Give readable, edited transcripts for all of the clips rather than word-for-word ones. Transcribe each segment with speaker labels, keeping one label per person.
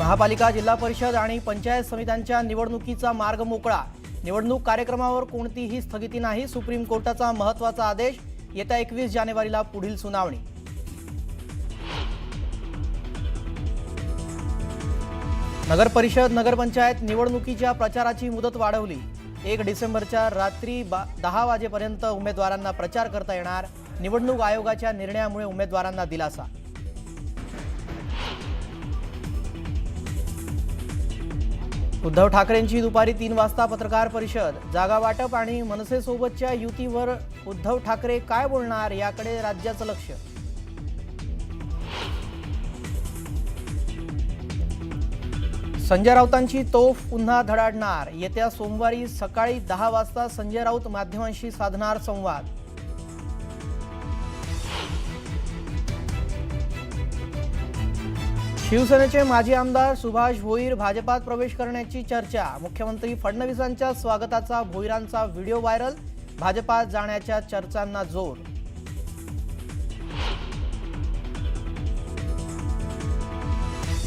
Speaker 1: महापालिका, जिल्हा परिषद आणि पंचायत समित्यांच्या निवडणुकीचा मार्ग मोकळा। निवडणूक कार्यक्रमावर कोणतीही स्थगिती नाही। सुप्रीम कोर्टाचा महत्त्वाचा आदेश। येत्या 21 जानेवारीला पुढील सुनावणी। नगर परिषद, नगरपंचायत निवडणुकीच्या प्रचाराची मुदत वाढवली। 1 डिसेंबरच्या रात्री 10 वाजेपर्यंत उमेदवारांना प्रचार करता येणार। निवडणूक आयोगाच्या निर्णयामुळे उमेदवारांना दिलासा। उद्धव ठाकरेंची दुपारी 3 वाजता पत्रकार परिषद। जागा वाटप आणि मनसेसोबतच्या युतीवर उद्धव ठाकरे काय बोलणार याकडे राज्याचं लक्ष। संजय राऊतांची तोफ पुन्हा धडाडणार। येत्या सोमवारी सकाळी 10 वाजता संजय राऊत माध्यमांशी साधणार संवाद। शिवसेनेचे माजी आमदार सुभाष भोईर भाजपात प्रवेश करण्याची चर्चा। मुख्यमंत्री फडणवीसांच्या स्वागताचा भोईरांचा व्हिडिओ व्हायरल। भाजपात जाण्याच्या चर्चांना जोर।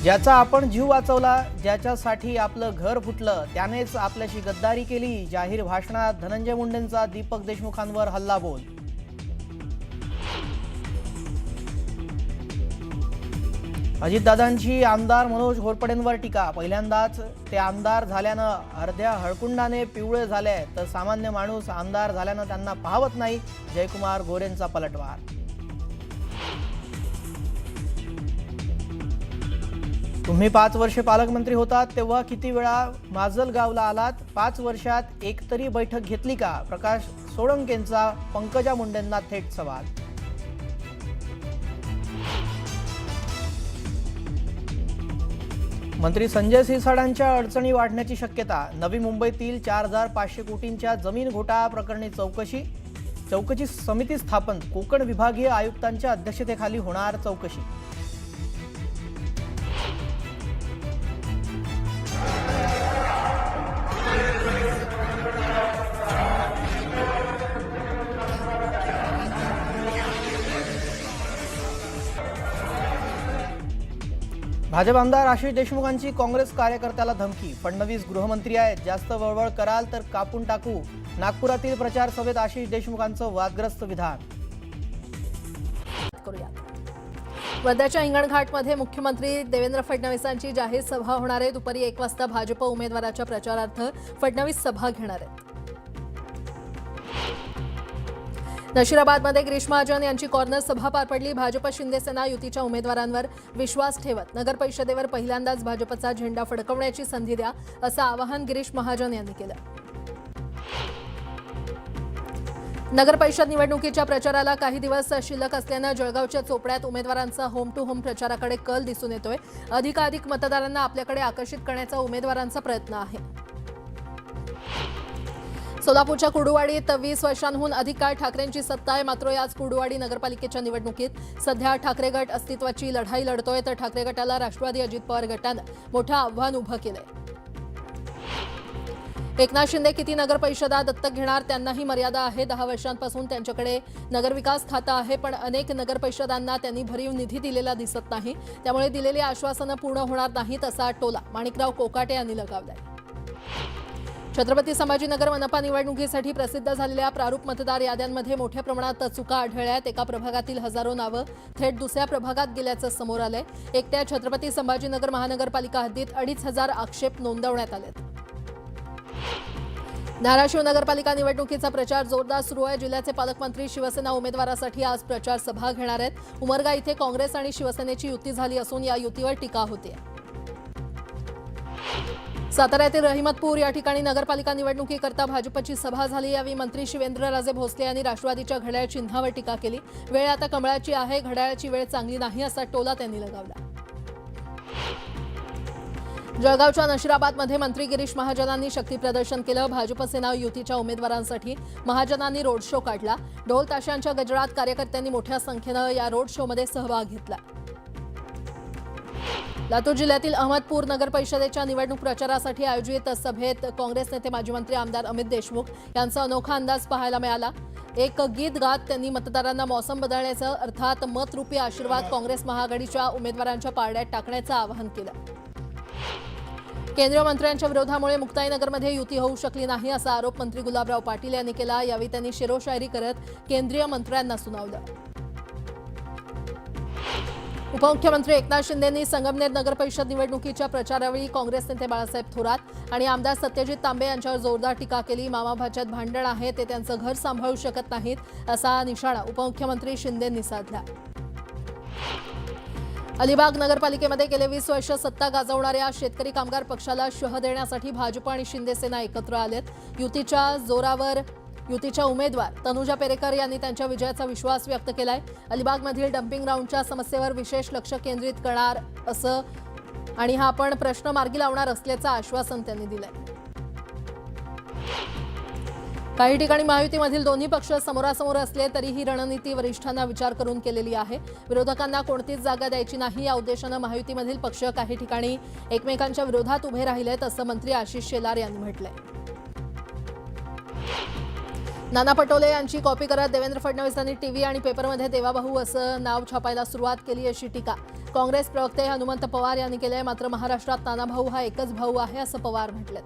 Speaker 1: ज्याचा आपण जीव वाचवला, ज्याच्यासाठी आपलं घर फुटलं, त्यानेच आपल्याशी गद्दारी केली। जाहीर भाषणात धनंजय मुंडेंचा दीपक देशमुखांवर हल्लाबोल। अजितदादांची आमदार मनोज घोरपडेंवर टीका। पहिल्यांदाच ते आमदार झाल्यानं अर्ध्या हळकुंडाने पिवळे झाले, तर सामान्य माणूस आमदार झाल्यानं त्यांना पाहवत नाही। जयकुमार गोरेंचा पलटवार। तुम्ही 5 वर्षे पालकमंत्री होतात तेव्हा किती वेळा माजलगावला आलात? 5 वर्षात एकतरी बैठक घेतली का? प्रकाश सोळंकेंचा पंकजा मुंडेंना थेट सवाल। मंत्री संजय सिरसाडांच्या अडचणी वाढण्याची शक्यता। नवी मुंबईतील 4500 कोटींच्या जमीन घोटाळा प्रकरणी चौकशी समिती स्थापन। कोकण विभागीय आयुक्तांच्या अध्यक्षतेखाली होणार चौकशी। भाजप आमदार आशिष देशमुखांची काँग्रेस कार्यकर्त्याला धमकी। फडणवीस गृहमंत्री आहेत, जास्त वळवळ कराल तर कापून टाकू। नागपुरातील प्रचार सभेत आशिष देशमुखांचं वादग्रस्त विधान।
Speaker 2: वर्ध्याच्या हिंगणघाटमध्ये मुख्यमंत्री देवेंद्र फडणवीसांची जाहीर सभा होणार आहे। दुपारी 1 वाजता भाजप उमेदवाराच्या प्रचारार्थ फडणवीस सभा घेणार आहेत। नशिराबादमध्ये गिरीश महाजन यांची कॉर्नर सभा पार पडली। भाजप शिंदेसेना युतीच्या उमेदवारांवर विश्वास ठेवत नगर परिषदेवर पहिल्यांदाच भाजपचा झेंडा फडकवण्याची संधी द्या, असं आवाहन गिरीश महाजन यांनी केलं। नगर परिषद निवडणुकीच्या प्रचाराला काही दिवस शिल्लक असल्यानं जळगावच्या चोपड्यात उमेदवारांचा होम टू होम प्रचाराकडे कल दिसून येतोय। अधिकाधिक मतदारांना आपल्याकडे आकर्षित करण्याचा उमेदवारांचा प्रयत्न आहे। सोलापूरच्या कुर्डुवाडीत 20 वर्षांहून अधिक काळ ठाकरेंची सत्ता आहे। मात्र याच कुर्डुवाडी नगरपालिकेच्या निवडणुकीत सध्या ठाकरे गट अस्तित्वाची लढाई लढतोय, तर ठाकरे गटाला राष्ट्रवादी अजित पवार गटानं मोठं आव्हान उभं केलंय। एकनाथ शिंदे किती नगर परिषदा दत्तक घेणार? त्यांनाही मर्यादा आहे। 10 वर्षांपासून त्यांच्याकडे नगरविकास खातं आहे, पण अनेक नगर परिषदांना त्यांनी भरीव निधी दिलेला दिसत नाही। त्यामुळे दिलेली आश्वासनं पूर्ण होणार नाहीत, असा टोला माणिकराव कोकाटे यांनी लगावलाय। छत्रपती संभाजीनगर मनपा निवडणुकीसाठी प्रसिद्ध झालेल्या प्रारूप मतदार याद्यांमध्ये मोठ्या प्रमाणात चुका आढळल्यात। एका प्रभागातील हजारो नावं थेट दुसऱ्या प्रभागात गेल्याचं समोर आलंय। एकट्या छत्रपती संभाजीनगर महानगरपालिका हद्दीत 2500 आक्षेप नोंदवण्यात आलेत। धाराशिव नगरपालिका निवडणुकीचा प्रचार जोरदार सुरू आहे। जिल्ह्याचे पालकमंत्री शिवसेना उमेदवारासाठी आज प्रचार सभा घेणार आहेत। उमरगा इथे काँग्रेस आणि शिवसेनेची युती झाली असून या युतीवर टीका होते। साताऱ्यातील रहिमतपूर या ठिकाणी नगरपालिका निवडणुकीकरता भाजपची सभा झाली। यावेळी मंत्री शिवेंद्रराजे भोसले यांनी राष्ट्रवादीच्या घड्याळ चिन्हावर टीका केली। वेळ आता कमळाची आहे, घड्याळाची वेळ चांगली नाही, असा टोला त्यांनी लगावला। जळगावच्या नशिराबादमध्ये मंत्री गिरीश महाजनांनी शक्ती प्रदर्शन केलं। भाजप सेना युतीच्या उमेदवारांसाठी महाजनांनी रोड शो काढला। ढोल ताशांच्या गजरात कार्यकर्त्यांनी मोठ्या संख्येनं या रोड शोमध्ये सहभाग घेतला। लातूर जिल्ह्यातील अहमदपूर नगर परिषदेच्या निवडणूक प्रचारासाठी आयोजित सभेत काँग्रेस नेते माजी मंत्री आमदार अमित देशमुख यांचा अनोखा अंदाज पाहायला मिळाला। एक गीत गात त्यांनी मतदारांना मौसम बदलण्याचं अर्थात मतरूपी आशीर्वाद काँग्रेस महाआघाडीच्या उमेदवारांच्या पारड्यात टाकण्याचं आवाहन केलं। केंद्रीय मंत्र्यांच्या विरोधामुळे मुक्ताईनगरमध्ये युती होऊ शकली नाही असा आरोप मंत्री गुलाबराव पाटील यांनी केला। यावेळी त्यांनी शेरोशायरी करत केंद्रीय मंत्र्यांना सुनावलं। उपमुख्यमंत्री एकनाथ शिंदेंनी संगमनेर नगर परिषद निवडणुकीच्या प्रचारावेळी काँग्रेस नेते बाळासाहेब थोरात आणि आमदार सत्यजित तांबे यांच्यावर जोरदार टीका केली। मामा भाच्यात भांडण आहे, ते त्यांचं घर सांभाळू शकत नाहीत असा निशाणा उपमुख्यमंत्री शिंदेंनी साधला। अलिबाग नगरपालिकेमध्ये गेले 20 वर्ष सत्ता गाजवणाऱ्या शेतकरी कामगार पक्षाला शह देण्यासाठी भाजप आणि शिंदे सेना एकत्र आलेत। युतीच्या उमेदवार तनुजा पेरेकर यांनी त्यांच्या विजयाचा विश्वास व्यक्त केलाय। अलिबागमधील डम्पिंग ग्राउंडच्या समस्येवर विशेष लक्ष केंद्रित करणार असं आणि हा आपण प्रश्न मार्गी लावणार असल्याचं आश्वासन त्यांनी दिलंय। काही ठिकाणी महायुतीमधील दोन्ही पक्ष समोरासमोर असले तरी ही रणनीती वरिष्ठांना विचार करून केलेली आहे। विरोधकांना कोणतीच जागा द्यायची नाही या उद्देशानं महायुतीमधील पक्ष काही ठिकाणी एकमेकांच्या विरोधात उभे राहिलेत असं मंत्री आशिष शेलार यांनी म्हटलंय। नाना पटोले यांची कॉपी करत देवेंद्र फडणवीस यांनी टीव्ही आणि पेपरमध्ये देवाभाऊ असं नाव छापायला सुरुवात केली अशी टीका काँग्रेस प्रवक्ते हनुमंत पवार यांनी केली आहे। मात्र महाराष्ट्रात नानाभाऊ हा एकच भाऊ आहे असं पवार म्हटलं।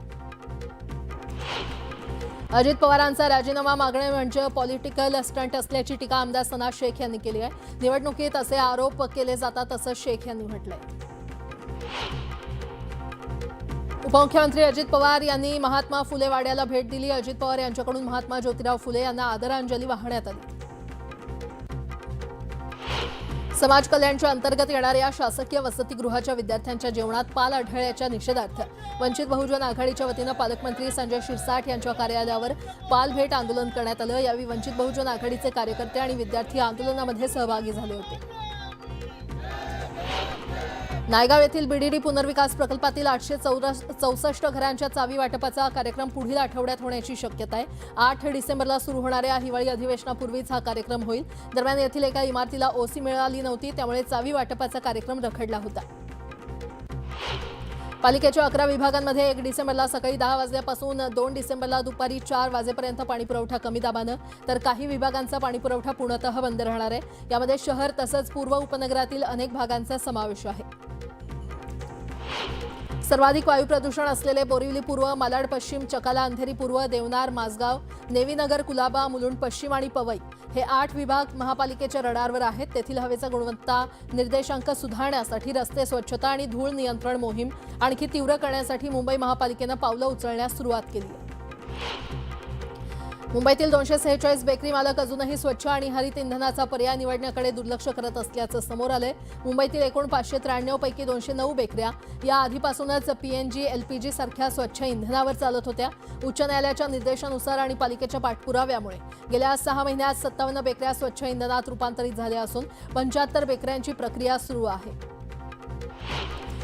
Speaker 2: अजित पवारांचा राजीनामा मागणे म्हणजे पॉलिटिकल स्टंट असल्याची टीका आमदार सना शेख यांनी केली आहे। निवडणुकीत असे आरोप केले जातात असं शेख यांनी म्हटलंय। उपमुख्यमंत्री अजित पवार यांनी महात्मा फुले वाड्याला भेट दिली। अजित पवार यांच्याकडून महात्मा ज्योतिराव फुले यांना आदरांजली वाहण्यात आली। समाज कल्याणच्या अंतर्गत येणाऱ्या शासकीय वसतिगृहाच्या विद्यार्थ्यांच्या जेवणात पाल आढळल्याच्या निषेधार्थ वंचित बहुजन आघाडीच्या वतीनं पालकमंत्री संजय शिरसाट यांच्या कार्यालयावर पाल भेट आंदोलन करण्यात आलं। यावेळी वंचित बहुजन आघाडीचे कार्यकर्ते आणि विद्यार्थी आंदोलनामध्ये सहभागी झाले होते। नायगाव येथील बीडीडी पुनर्विकास प्रकल्पातील 864 घरांच्या चावी वाटपाचा कार्यक्रम पुढील आठवड्यात होण्याची शक्यता आहे। 8 डिसेंबरला सुरू होणाऱ्या हिवाळी अधिवेशनापूर्वीच हा कार्यक्रम होईल। दरम्यान येथील एका इमारतीला ओसी मिळाली नव्हती, त्यामुळे चावी वाटपाचा कार्यक्रम रखडला होता। पालिकेच्या 11 विभागांमध्ये 1 डिसेंबरला सकाळी 10 वाजल्यापासून 2 डिसेंबरला दुपारी 4 वाजेपर्यंत पाणीपुरवठा कमी दाबानं तर काही विभागांचा पाणीपुरवठा पूर्णतः बंद राहणार आहे। यामध्ये शहर तसंच पूर्व उपनगरातील अनेक भागांचा समावेश आहे। सर्वाधिक वायू प्रदूषण असलेले बोरिवली पूर्व, मालाड पश्चिम, चकाला, अंधेरी पूर्व, देवनार, माजगाव, नेवीनगर, कुलाबा, मुलुंड पश्चिम आणि पवई हे 8 विभाग महापालिकेच्या रडारवर आहेत। तेथील हवेचा गुणवत्ता निर्देशांक सुधारण्यासाठी रस्ते स्वच्छता आणि धूळ नियंत्रण मोहीम आणखी तीव्र करण्यासाठी मुंबई महापालिकेनं पावलं उचलण्यास सुरुवात केली आहे। मुंबईतील 246 बेकरी मालक अजूनही स्वच्छ आणि हरित इंधनाचा पर्याय निवडण्याकडे दुर्लक्ष करत असल्याचं समोर आलंय। मुंबईतील एकूण 593 पैकी 209 बेकऱ्या या आधीपासूनच पीएनजी, एलपीजी सारख्या स्वच्छ इंधनावर चालत होत्या। उच्च न्यायालयाच्या निर्देशानुसार आणि पालिकेच्या पाठपुराव्यामुळे गेल्या 6 महिन्यात 57 बेकऱ्या स्वच्छ इंधनात रूपांतरित झाल्या असून 75 बेकऱ्यांची प्रक्रिया सुरू आहे।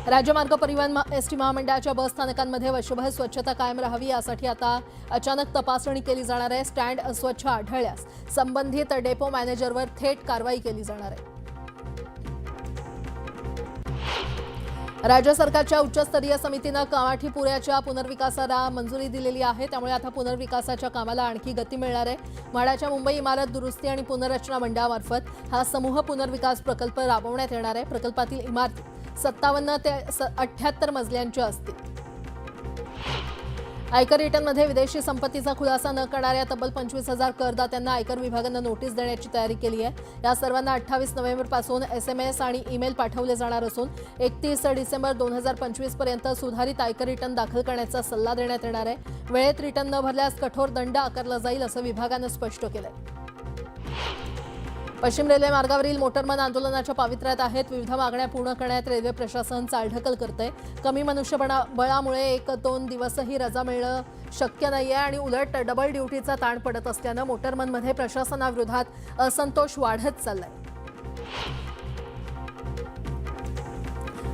Speaker 2: राज्यमार्ग परिवहन एसटी महामंडळाच्या बस स्थानकांमध्ये वर्षभर स्वच्छता कायम राहावी यासाठी आता अचानक तपासणी केली जाणार आहे। स्टँड अस्वच्छ आढळल्यास संबंधित डेपो मॅनेजरवर थेट कारवाई केली जाणार आहे। राज्य सरकारच्या उच्चस्तरीय समितीनं कामाठीपुऱ्याच्या पुनर्विकासाला मंजुरी दिलेली आहे, त्यामुळे आता पुनर्विकासाच्या कामाला आणखी गती मिळणार आहे। म्हाडाच्या मुंबई इमारत दुरुस्ती आणि पुनर्रचना मंडळामार्फत हा समूह पुनर्विकास प्रकल्प राबवण्यात येणार आहे। प्रकल्पातील इमारती 57 ते 78 मजल्यांच्या असतील। आयकर रिटर्नमध्ये विदेशी संपत्तीचा खुलासा न करणाऱ्या तब्बल 25,000 करदात्यांना आयकर विभागानं नोटीस देण्याची तयारी केली आहे। या सर्वांना 28 नोव्हेंबरपासून SMS आणि ईमेल पाठवले जाणार असून 31 डिसेंबर 2025 पर्यंत सुधारित आयकर रिटर्न दाखल करण्याचा सल्ला देण्यात येणार आहे। वेळेत रिटर्न न भरल्यास कठोर दंड आकारला जाईल असं विभागानं स्पष्ट केलंय। पश्चिम रेल्वे मार्गावरील मोटरमन आंदोलनाच्या पावित्र्यात आहेत। विविध मागण्या पूर्ण करण्यात रेल्वे प्रशासन चालढकल करतंय। कमी मनुष्यबळामुळे 1-2 दिवसही रजा मिळणं शक्य नाहीये आणि उलट डबल ड्युटीचा ताण पडत असल्यानं मोटरमनमध्ये प्रशासनाविरोधात असंतोष वाढत चाललाय।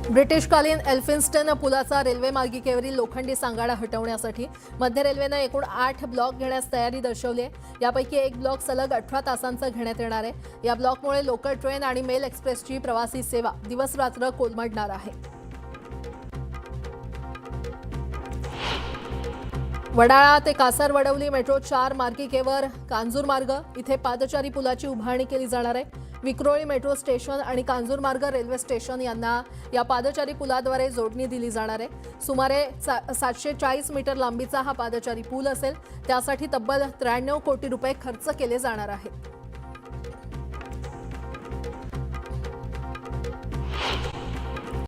Speaker 2: ब्रिटिशकालीन एल्फिन्स्टन पुलाचा रेल्वे मार्गिकेवरील लोखंडी सांगाडा हटवण्यासाठी मध्य रेल्वेनं एकूण 8 ब्लॉक घेण्यास तयारी दर्शवली आहे। यापैकी एक ब्लॉक सलग 18 तासांचा घेण्यात येणार आहे। या ब्लॉकमुळे लोकल ट्रेन आणि मेल एक्सप्रेसची प्रवासी सेवा दिवस रात्र कोलमडणार आहे। वडाळा ते कासारवडवली मेट्रो 4 मार्गिकेवर कांजूर मार्ग इथे पादचारी पुलाची उभारणी केली जाणार आहे। विक्रोळी मेट्रो स्टेशन आणि कांजूरमार्ग रेल्वे स्टेशन यांना या पादचारी पुलाद्वारे जोडणी दिली जाणार आहे। सुमारे 740 मीटर लांबीचा हा पादचारी पूल असेल। त्यासाठी तब्बल 93 कोटी रुपये खर्च केले जाणार आहेत।